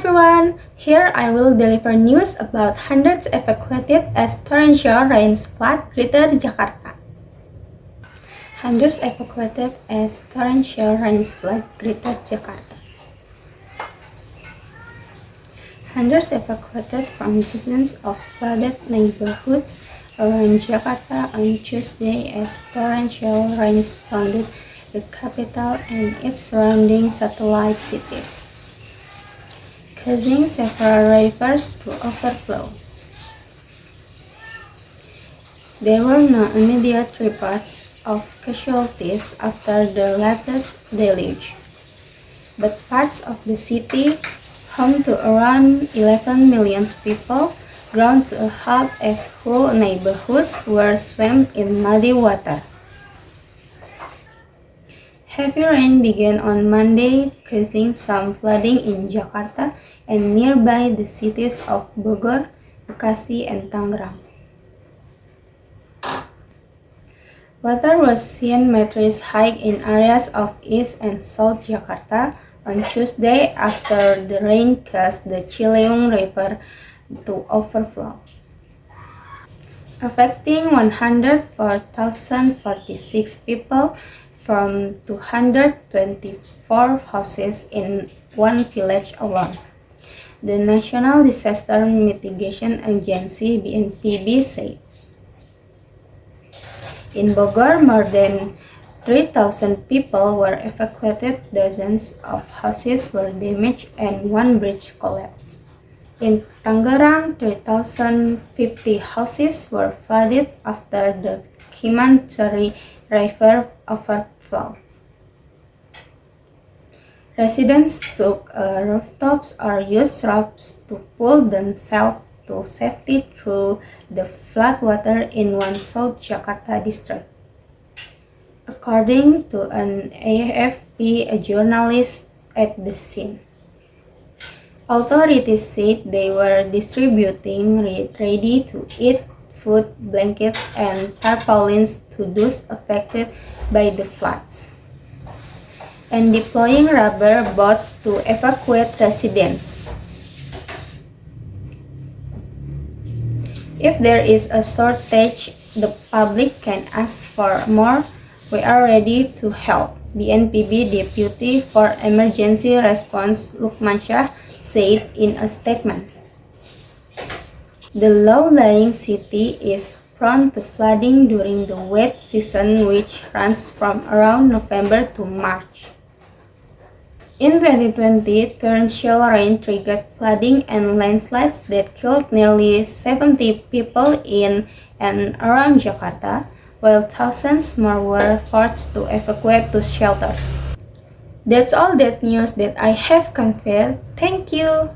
everyone! Here I will deliver news about hundreds evacuated as torrential rains flood Greater Jakarta. Hundreds evacuated as torrential rains flood Greater Jakarta. Hundreds evacuated from dozens of flooded neighborhoods around Jakarta on Tuesday as torrential rains flooded the capital and its surrounding satellite cities, causing several rivers to overflow. There were no immediate reports of casualties after the latest deluge, but parts of the city, home to around 11 million people, ground to a halt as whole neighborhoods were swamped in muddy water. Heavy rain began on Monday, causing some flooding in Jakarta and nearby the cities of Bogor, Bekasi, and Tangerang. Water was seen meters high in areas of East and South Jakarta on Tuesday after the rain caused the Ciliwung River to overflow, affecting 104,046 people from 224 houses in one village alone, the National Disaster Mitigation Agency (BNPB) said. In Bogor, more than 3,000 people were evacuated, dozens of houses were damaged, and one bridge collapsed. In Tangerang, 3,050 houses were flooded after the Ciliwung River overflow. Residents took rooftops or used ropes to pull themselves to safety through the floodwater in one South Jakarta district, according to an AFP journalist at the scene. Authorities said they were distributing ready-to-eat food, blankets, and tarpaulins to those affected by the floods, and deploying rubber boats to evacuate residents. If there is a shortage, the public can ask for more. We are ready to help, BNPB Deputy for Emergency Response Lukmansyah said in a statement. The low-lying city is prone to flooding during the wet season, which runs from around November to March. In 2020, torrential rain triggered flooding and landslides that killed nearly 70 people in and around Jakarta, while thousands more were forced to evacuate to shelters. That's all that news that I have conveyed. Thank you.